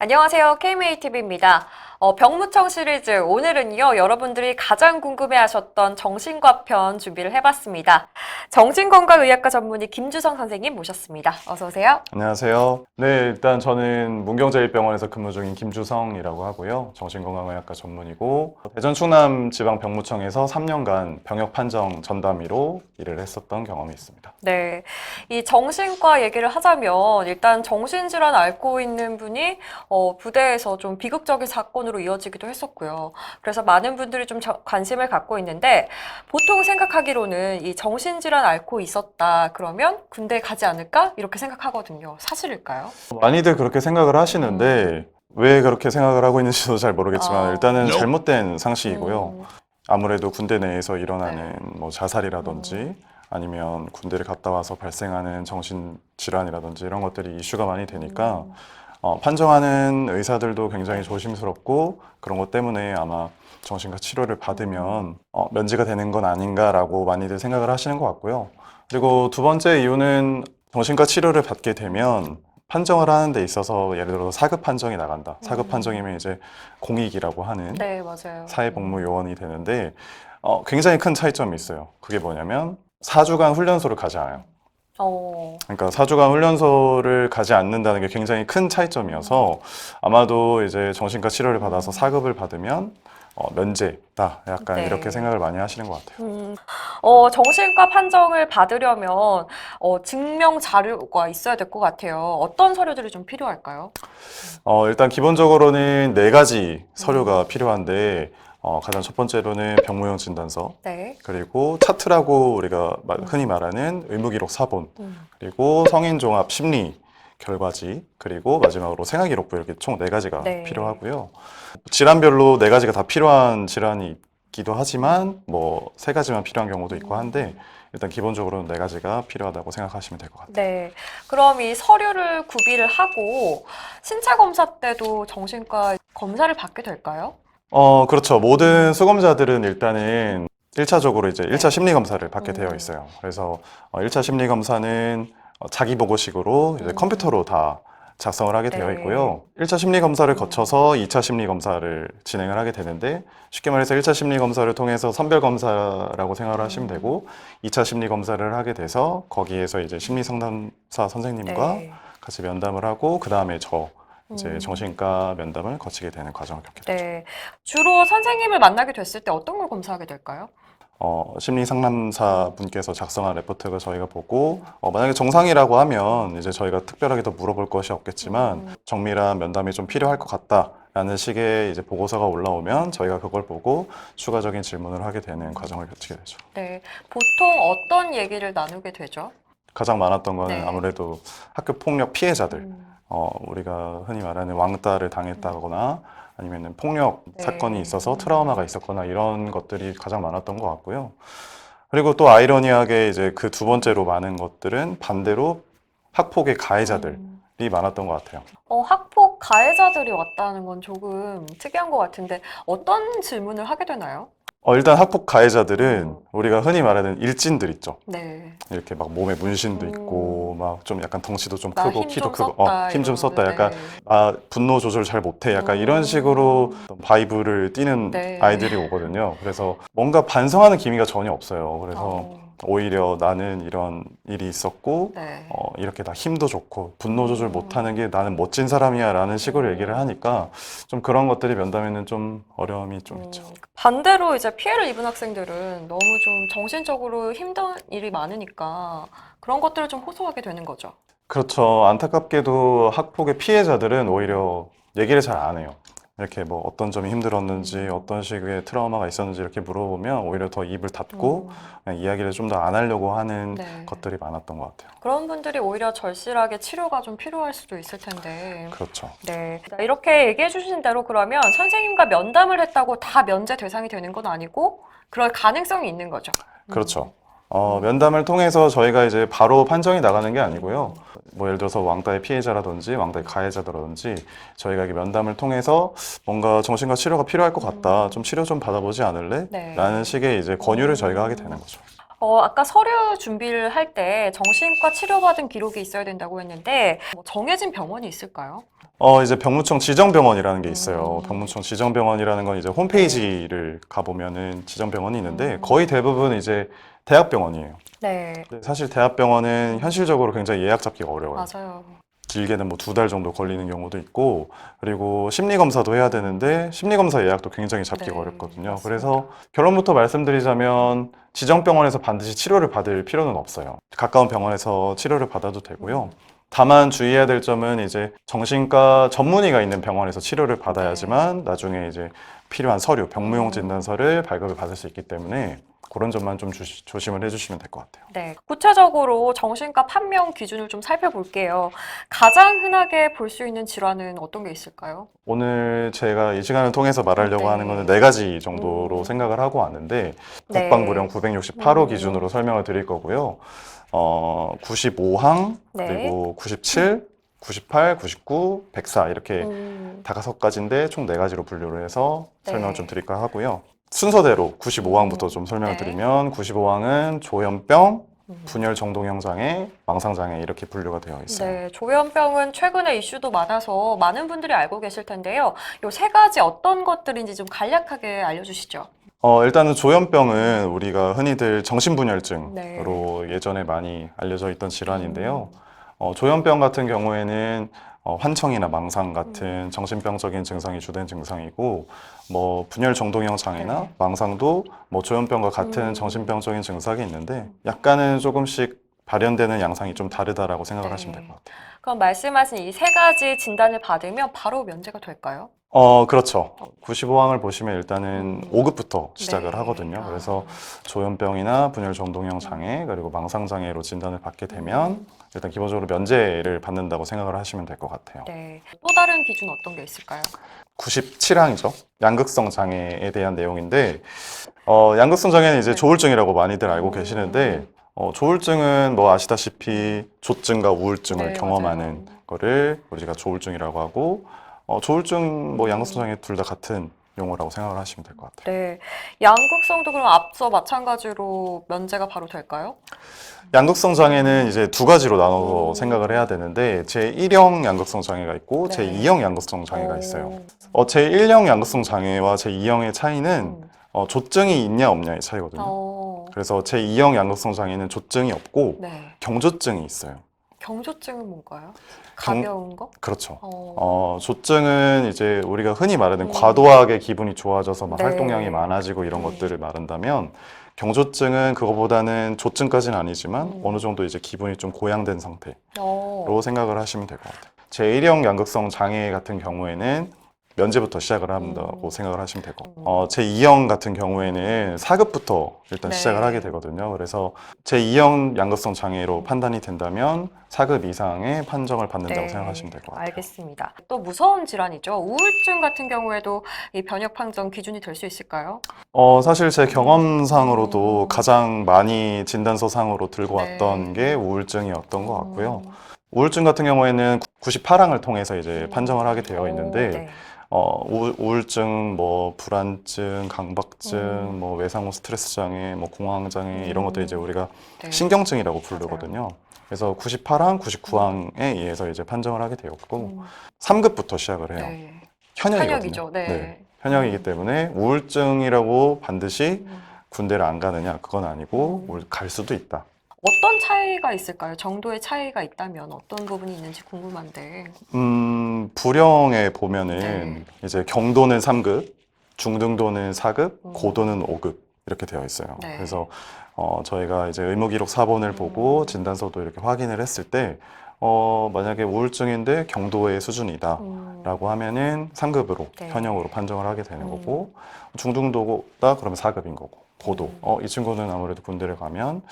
안녕하세요. KMATV입니다. 병무청 시리즈 오늘은요, 여러분들이 가장 궁금해하셨던 정신과 편 준비를 해봤습니다. 정신건강의학과 전문의 김주성 선생님 모셨습니다. 어서 오세요. 안녕하세요. 네, 일단 저는 문경제일병원에서 근무 중인 김주성이라고 하고요. 정신건강의학과 전문이고 대전 충남 지방병무청에서 3년간 병역 판정 전담의로 일을 했었던 경험이 있습니다. 네, 이 정신과 얘기를 하자면 일단 정신질환 앓고 있는 분이 부대에서 좀 비극적인 사건으로 이어지기도 했었고요. 그래서 많은 분들이 좀 관심을 갖고 있는데 보통 생각하기로는 이 정신질환 앓고 있었다 그러면 군대에 가지 않을까? 이렇게 생각하거든요. 사실일까요? 많이들 그렇게 생각을 하시는데 왜 그렇게 생각을 하고 있는지도 잘 모르겠지만 일단은 잘못된 상식이고요. 아무래도 군대 내에서 일어나는 뭐 자살이라든지 아니면 군대를 갔다 와서 발생하는 정신질환이라든지 이런 것들이 이슈가 많이 되니까 판정하는 의사들도 굉장히 조심스럽고 그런 것 때문에 아마 정신과 치료를 받으면 면제가 되는 건 아닌가라고 많이들 생각을 하시는 것 같고요. 그리고 두 번째 이유는 정신과 치료를 받게 되면 판정을 하는 데 있어서 예를 들어서 사급 판정이 나간다. 사급 판정이면 이제 공익이라고 하는 네, 맞아요. 사회복무요원이 되는데 굉장히 큰 차이점이 있어요. 그게 뭐냐면 4주간 훈련소를 가지 않아요. 그러니까 4주간 훈련소를 가지 않는다는 게 굉장히 큰 차이점이어서 아마도 이제 정신과 치료를 받아서 사급을 받으면 면제다. 약간 네. 이렇게 생각을 많이 하시는 것 같아요. 정신과 판정을 받으려면 증명 자료가 있어야 될 것 같아요. 어떤 서류들이 좀 필요할까요? 일단 기본적으로는 4가지 서류가 필요한데 가장 첫 번째로는 병무용 진단서, 네. 그리고 차트라고 우리가 흔히 말하는 의무기록 사본, 그리고 성인종합 심리 결과지, 그리고 마지막으로 생활기록부 이렇게 총 4가지가 네. 필요하고요. 질환별로 4가지가 다 필요한 질환이 있기도 하지만 뭐 3가지만 필요한 경우도 있고 한데 일단 기본적으로는 4가지가 필요하다고 생각하시면 될 것 같아요. 네. 그럼 이 서류를 구비를 하고 신체 검사 때도 정신과 검사를 받게 될까요? 그렇죠. 모든 수검자들은 일단은 1차적으로 이제 1차 심리 검사를 받게 되어 있어요. 그래서 1차 심리 검사는 자기 보고식으로 이제 컴퓨터로 다 작성을 하게 되어 네. 있고요. 1차 심리 검사를 거쳐서 2차 심리 검사를 진행을 하게 되는데 쉽게 말해서 1차 심리 검사를 통해서 선별 검사라고 생각을 하시면 되고 2차 심리 검사를 하게 돼서 거기에서 이제 심리 상담사 선생님과 네. 같이 면담을 하고 그 다음에 이제 정신과 면담을 거치게 되는 과정을 겪게 되죠. 네. 주로 선생님을 만나게 됐을 때 어떤 걸 검사하게 될까요? 심리 상담사 분께서 작성한 레포트를 저희가 보고 만약에 정상이라고 하면 이제 저희가 특별하게 더 물어볼 것이 없겠지만 정밀한 면담이 좀 필요할 것 같다라는 식의 이제 보고서가 올라오면 저희가 그걸 보고 추가적인 질문을 하게 되는 과정을 거치게 되죠. 네. 보통 어떤 얘기를 나누게 되죠? 가장 많았던 거는 네. 아무래도 학교 폭력 피해자들, 우리가 흔히 말하는 왕따를 당했다거나 아니면 폭력 네. 사건이 있어서 트라우마가 있었거나 이런 것들이 가장 많았던 것 같고요. 그리고 또 아이러니하게 이제 그 두 번째로 많은 것들은 반대로 학폭의 가해자들이 많았던 것 같아요. 학폭 가해자들이 왔다는 건 조금 특이한 것 같은데 어떤 질문을 하게 되나요? 일단 학폭 가해자들은 우리가 흔히 말하는 일진들 있죠. 네. 이렇게 막 몸에 문신도 있고 막 좀 약간 덩치도 좀 나 크고 힘 키도 좀 크고 썼다, 힘 좀 썼다 이런, 약간 네. 분노 조절 잘 못해 약간 이런 식으로 어떤 바이브를 띠는 네. 아이들이 오거든요. 그래서 뭔가 반성하는 기미가 전혀 없어요. 그래서 어. 오히려 나는 이런 일이 있었고 네. 이렇게 다 힘도 좋고 분노 조절 못하는 게 나는 멋진 사람이야 라는 식으로 얘기를 하니까 좀 그런 것들이 면담에는 좀 어려움이 좀 있죠. 반대로 이제 피해를 입은 학생들은 너무 좀 정신적으로 힘든 일이 많으니까 그런 것들을 좀 호소하게 되는 거죠. 그렇죠. 안타깝게도 학폭의 피해자들은 오히려 얘기를 잘 안 해요. 이렇게 뭐 어떤 점이 힘들었는지, 어떤 식의 트라우마가 있었는지 이렇게 물어보면 오히려 더 입을 닫고 그냥 이야기를 좀 더 안 하려고 하는 네. 것들이 많았던 것 같아요. 그런 분들이 오히려 절실하게 치료가 좀 필요할 수도 있을 텐데. 그렇죠. 네. 이렇게 얘기해 주신 대로 그러면 선생님과 면담을 했다고 다 면제 대상이 되는 건 아니고 그럴 가능성이 있는 거죠. 그렇죠. 면담을 통해서 저희가 이제 바로 판정이 나가는 게 아니고요. 뭐 예를 들어서 왕따의 피해자라든지 왕따의 가해자라든지 저희가 이렇게 면담을 통해서 뭔가 정신과 치료가 필요할 것 같다. 좀 치료 좀 받아보지 않을래? 네. 라는 식의 이제 권유를 저희가 하게 되는 거죠. 아까 서류 준비를 할 때 정신과 치료받은 기록이 있어야 된다고 했는데 뭐 정해진 병원이 있을까요? 이제 병무청 지정병원이라는 게 있어요. 음. 병무청 지정병원이라는 건 이제 홈페이지를 가보면은 지정병원이 있는데 음. 거의 대부분 이제 대학병원이에요. 네, 근데 사실 대학병원은 현실적으로 굉장히 예약 잡기가 어려워요. 맞아요. 길게는 뭐 2달 정도 걸리는 경우도 있고, 그리고 심리검사도 해야 되는데 심리검사 예약도 굉장히 잡기가 네, 어렵거든요. 맞습니다. 그래서 결론부터 말씀드리자면 지정병원에서 반드시 치료를 받을 필요는 없어요. 가까운 병원에서 치료를 받아도 되고요. 다만 주의해야 될 점은 이제 정신과 전문의가 있는 병원에서 치료를 받아야지만 나중에 이제 필요한 서류, 병무용 진단서를 발급을 받을 수 있기 때문에 그런 점만 좀 조심을 해주시면 될 것 같아요. 네, 구체적으로 정신과 판명 기준을 좀 살펴볼게요. 가장 흔하게 볼 수 있는 질환은 어떤 게 있을까요? 오늘 제가 이 시간을 통해서 말하려고 네. 하는 거는 4가지 정도로 음. 생각을 하고 왔는데 네. 국방부령 968호 음. 기준으로 설명을 드릴 거고요. 95항, 네. 그리고 97, 98, 99, 104 이렇게 음. 다 5가지인데 총 4가지로 분류를 해서 네. 설명을 좀 드릴까 하고요. 순서대로 95항부터 좀 설명을 네. 드리면 95항은 조현병, 음. 분열 정동형 장애, 망상 장애 이렇게 분류가 되어 있어요. 네, 조현병은 최근에 이슈도 많아서 많은 분들이 알고 계실 텐데요. 이 3가지 어떤 것들인지 좀 간략하게 알려주시죠. 일단은 조현병은 우리가 흔히들 정신분열증으로 네. 예전에 많이 알려져 있던 질환인데요. 조현병 같은 경우에는 환청이나 망상 같은 정신병적인 증상이 주된 증상이고, 뭐 분열 정동형 장애나 네. 망상도 뭐 조현병과 같은 정신병적인 증상이 있는데 약간은 조금씩 발현되는 양상이 좀 다르다라고 생각을 네. 하시면 될 것 같아요. 그럼 말씀하신 이 3가지 진단을 받으면 바로 면제가 될까요? 그렇죠. 95항을 보시면 일단은 5급부터 시작을 네. 하거든요. 그래서 조현병이나 분열 정동형 장애, 그리고 망상 장애로 진단을 받게 되면 일단 기본적으로 면제를 받는다고 생각을 하시면 될 것 같아요. 네. 또 다른 기준 어떤 게 있을까요? 97항이죠. 양극성 장애에 대한 내용인데, 양극성 장애는 이제 네. 조울증이라고 많이들 알고 계시는데, 조울증은 뭐 아시다시피 조증과 우울증을 네, 경험하는 맞아요. 거를 우리가 조울증이라고 하고, 조울증, 뭐 양극성 장애 둘 다 같은 용어라고 생각을 하시면 될 것 같아요. 네. 양극성도 그럼 앞서 마찬가지로 면제가 바로 될까요? 양극성 장애는 이제 2가지로 나눠서 음. 생각을 해야 되는데, 제1형 양극성 장애가 있고, 네. 제2형 양극성 장애가 있어요. 오. 제1형 양극성 장애와 제2형의 차이는 음. 조증이 있냐 없냐의 차이거든요. 어. 그래서 제2형 양극성 장애는 조증이 없고 네. 경조증이 있어요. 경조증은 뭔가요? 경- 가벼운 거? 그렇죠. 어. 조증은 이제 우리가 흔히 말하는 음. 과도하게 기분이 좋아져서 막 네. 활동량이 많아지고 이런 것들을 말한다면, 경조증은 그거보다는 조증까지는 아니지만 어느 정도 이제 기분이 좀 고양된 상태로 어. 생각을 하시면 될 것 같아요. 제1형 양극성 장애 같은 경우에는 면제부터 시작을 한다고 생각을 하시면 될 것 같아요. 제2형 같은 경우에는 4급부터 일단 네. 시작을 하게 되거든요. 그래서 제2형 양극성 장애로 판단이 된다면 4급 이상의 판정을 받는다고 네. 생각하시면 될 것 같아요. 알겠습니다. 또 무서운 질환이죠. 우울증 같은 경우에도 이 변역 판정 기준이 될 수 있을까요? 사실 제 경험상으로도 가장 많이 진단서상으로 들고 네. 왔던 게 우울증이었던 것 같고요. 우울증 같은 경우에는 98항을 통해서 이제 판정을 하게 되어 있는데, 네. 우울증, 뭐 불안증, 강박증, 뭐 외상후 스트레스 장애, 뭐 공황 장애 이런 것들 이제 우리가 네. 신경증이라고 부르거든요. 그래서 98항, 99항에 의해서 이제 판정을 하게 되었고 3급부터 시작을 해요. 네. 현역이거든요. 현역이죠. 네. 현역이기 때문에 우울증이라고 반드시 군대를 안 가느냐 그건 아니고 갈 수도 있다. 어떤 차이가 있을까요? 정도의 차이가 있다면 어떤 부분이 있는지 궁금한데. 부령에 보면은 네. 이제 경도는 3급, 중등도는 4급, 고도는 5급 이렇게 되어 있어요. 네. 그래서 저희가 이제 의무기록 사본을 보고 진단서도 이렇게 확인을 했을 때 만약에 우울증인데 경도의 수준이다라고 하면은 3급으로 네. 현역으로 판정을 하게 되는 거고, 중등도다 그러면 4급인 거고, 고도 이 친구는 아무래도 군대를 가면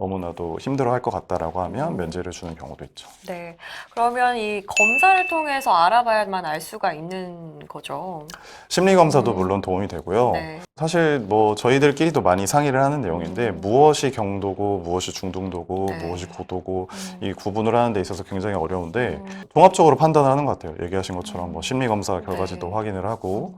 너무나도 힘들어할 것 같다라고 하면 면제를 주는 경우도 있죠. 네. 그러면 이 검사를 통해서 알아봐야만 알 수가 있는 거죠. 심리검사도 물론 도움이 되고요. 네. 사실 뭐 저희들끼리도 많이 상의를 하는 내용인데 무엇이 경도고 무엇이 중등도고 네. 무엇이 고도고 이 구분을 하는 데 있어서 굉장히 어려운데 종합적으로 판단을 하는 것 같아요. 얘기하신 것처럼 뭐 심리검사 결과지도 네. 확인을 하고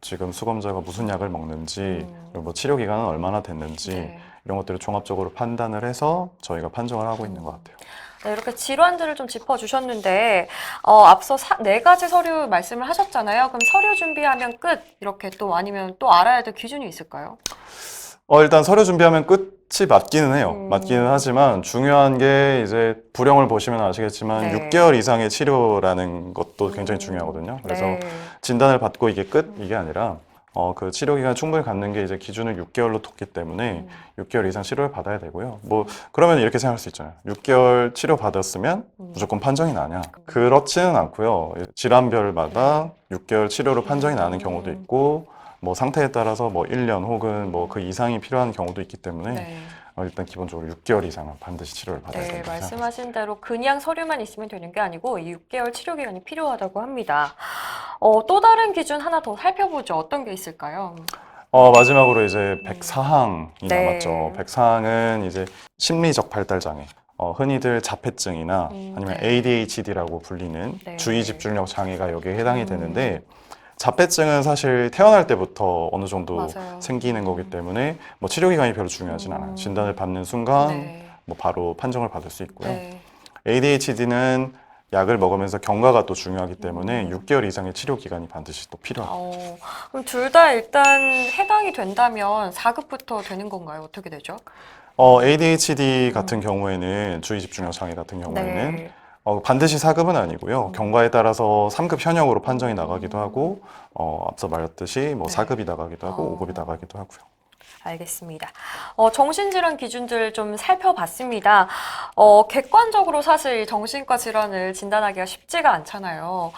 지금 수검자가 무슨 약을 먹는지 그리고 뭐 치료 기간은 얼마나 됐는지 네. 이런 것들을 종합적으로 판단을 해서 저희가 판정을 하고 있는 것 같아요. 네, 이렇게 질환들을 좀 짚어주셨는데, 앞서 4가지 서류 말씀을 하셨잖아요. 그럼 서류 준비하면 끝, 이렇게 또 아니면 또 알아야 될 기준이 있을까요? 일단 서류 준비하면 끝이 맞기는 해요. 음. 맞기는 하지만 중요한 게 이제 부령을 보시면 아시겠지만 네. 6개월 이상의 치료라는 것도 굉장히 중요하거든요. 그래서 네. 진단을 받고 이게 끝 이게 아니라 그 치료 기간 충분히 갖는 게 이제 기준을 6개월로 뒀기 때문에 6개월 이상 치료를 받아야 되고요. 뭐 그러면 이렇게 생각할 수 있잖아요. 6개월 치료 받았으면 무조건 판정이 나냐? 그렇지는 않고요. 질환별마다 6개월 치료로 판정이 나는 경우도 있고 뭐 상태에 따라서 뭐 1년 혹은 뭐 그 이상이 필요한 경우도 있기 때문에 네. 일단 기본적으로 6개월 이상은 반드시 치료를 받아야 네, 된다. 말씀하신 대로 그냥 서류만 있으면 되는 게 아니고 이 6개월 치료 기간이 필요하다고 합니다. 또 다른 기준 하나 더 살펴보죠. 어떤 게 있을까요? 마지막으로 이제 100사항이 네. 남았죠. 100사항은 이제 심리적 발달 장애. 흔히들 자폐증이나 아니면 네. ADHD라고 불리는 네. 주의 집중력 장애가 여기에 해당이 되는데 자폐증은 사실 태어날 때부터 어느 정도 맞아요. 생기는 거기 때문에 뭐 치료 기간이 별로 중요하진 않아요. 진단을 받는 순간 네. 뭐 바로 판정을 받을 수 있고요. 네. ADHD는 약을 먹으면서 경과가 또 중요하기 때문에 6개월 이상의 치료 기간이 반드시 또 필요합니다. 그럼 둘 다 일단 해당이 된다면 4급부터 되는 건가요? 어떻게 되죠? ADHD 같은 경우에는 주의 집중력 장애 같은 경우에는 네. 반드시 4급은 아니고요. 경과에 따라서 3급 현역으로 판정이 나가기도 하고 앞서 말했듯이 뭐 네. 4급이 나가기도 하고 5급이 나가기도 하고요. 알겠습니다. 정신질환 기준들 좀 살펴봤습니다. 객관적으로 사실 정신과 질환을 진단하기가 쉽지가 않잖아요.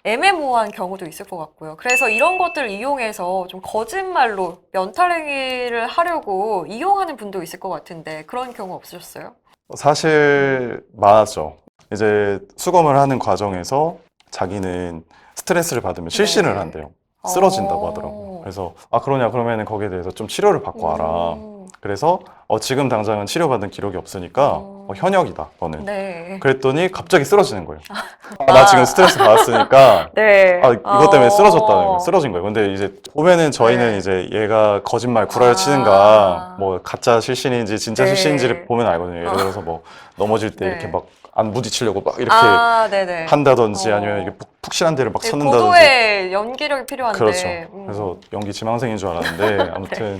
애매모호한 경우도 있을 것 같고요. 그래서 이런 것들을 이용해서 좀 거짓말로 면탈행위를 하려고 이용하는 분도 있을 것 같은데 그런 경우 없으셨어요? 사실 많았죠. 이제 수검을 하는 과정에서 자기는 스트레스를 받으면 실신을 네. 한대요. 쓰러진다고 어. 하더라고요. 그래서 그러냐 그러면 거기에 대해서 좀 치료를 받고 와라. 그래서 지금 당장은 치료받은 기록이 없으니까 현역이다 너는. 네. 그랬더니 갑자기 쓰러지는 거예요. 나 지금 스트레스 받았으니까 네. 이것 때문에 쓰러진 거예요. 근데 이제 보면은 저희는 네. 이제 얘가 거짓말 구라치는가 뭐 가짜 실신인지 진짜 네. 실신인지를 보면 알거든요. 예를 들어서 뭐 넘어질 때 네. 이렇게 막 안 부딪히려고 막 이렇게 네네. 한다든지 아니면 이렇게 푹신한 데를 막 네, 쳤는다든지. 고도의 연기력이 필요한데. 그렇죠. 그래서 연기 지망생인 줄 알았는데 아무튼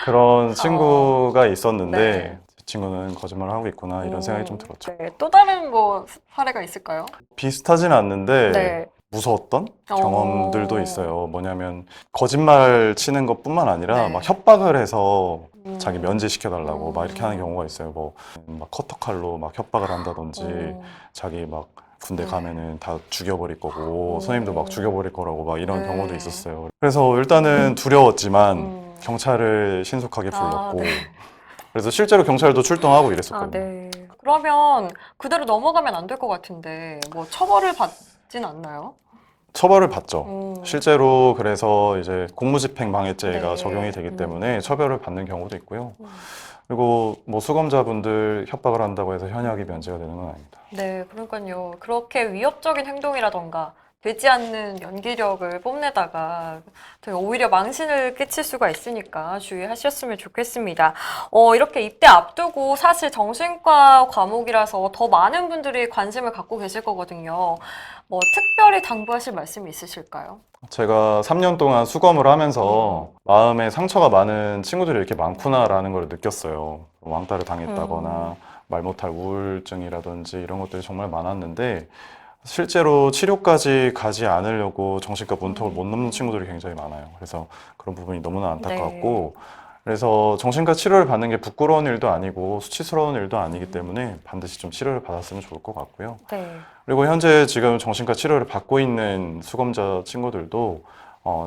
그런 친구가 있었는데 네. 이 친구는 거짓말을 하고 있구나 이런 생각이 좀 들었죠. 네. 또 다른 뭐 사례가 있을까요? 비슷하진 않는데 네. 무서웠던 경험들도 어. 있어요. 뭐냐면 거짓말 치는 것뿐만 아니라 네. 막 협박을 해서 자기 면제시켜달라고 막 이렇게 하는 음. 경우가 있어요. 뭐 막 커터칼로 막 협박을 한다든지 자기 막 군대 네. 가면은 다 죽여버릴 거고 오. 선생님도 막 죽여버릴 거라고 막 이런 네. 경우도 있었어요. 그래서 일단은 두려웠지만 경찰을 신속하게 불렀고 네. 그래서 실제로 경찰도 출동하고 이랬었거든요. 네. 그러면 그대로 넘어가면 안 될 것 같은데 뭐 처벌을 받진 않나요? 처벌을 받죠. 실제로 그래서 이제 공무집행방해죄가 네. 적용이 되기 때문에 처벌을 받는 경우도 있고요. 그리고 뭐 수검자분들 협박을 한다고 해서 현역이 면제가 되는 건 아닙니다. 네, 그러니까요. 그렇게 위협적인 행동이라던가 되지 않는 연기력을 뽐내다가 되게 오히려 망신을 끼칠 수가 있으니까 주의하셨으면 좋겠습니다. 이렇게 입대 앞두고 사실 정신과 과목이라서 더 많은 분들이 관심을 갖고 계실 거거든요. 뭐 특별히 당부하실 말씀이 있으실까요? 제가 3년 동안 수검을 하면서 마음에 상처가 많은 친구들이 이렇게 많구나라는 걸 느꼈어요. 왕따를 당했다거나 말 못할 우울증이라든지 이런 것들이 정말 많았는데 실제로 치료까지 가지 않으려고 정신과 문턱을 못 넘는 친구들이 굉장히 많아요. 그래서 그런 부분이 너무나 안타깝고 그래서 정신과 치료를 받는 게 부끄러운 일도 아니고 수치스러운 일도 아니기 때문에 반드시 좀 치료를 받았으면 좋을 것 같고요. 네. 그리고 현재 지금 정신과 치료를 받고 있는 수검자 친구들도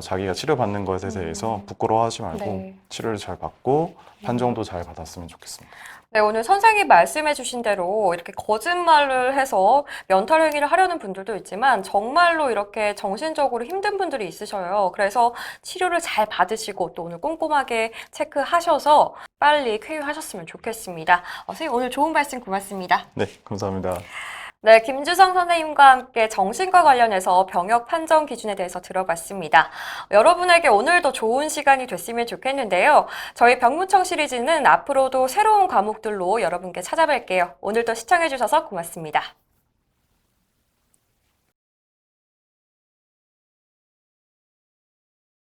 자기가 치료받는 것에 대해서 부끄러워하지 말고 네. 치료를 잘 받고 판정도 잘 받았으면 좋겠습니다. 네, 오늘 선생님이 말씀해주신 대로 이렇게 거짓말을 해서 면탈 행위를 하려는 분들도 있지만 정말로 이렇게 정신적으로 힘든 분들이 있으셔요. 그래서 치료를 잘 받으시고 또 오늘 꼼꼼하게 체크하셔서 빨리 쾌유하셨으면 좋겠습니다. 선생님 오늘 좋은 말씀 고맙습니다. 네, 감사합니다. 네, 김주성 선생님과 함께 정신과 관련해서 병역 판정 기준에 대해서 들어봤습니다. 여러분에게 오늘도 좋은 시간이 됐으면 좋겠는데요. 저희 병무청 시리즈는 앞으로도 새로운 과목들로 여러분께 찾아뵐게요. 오늘도 시청해주셔서 고맙습니다.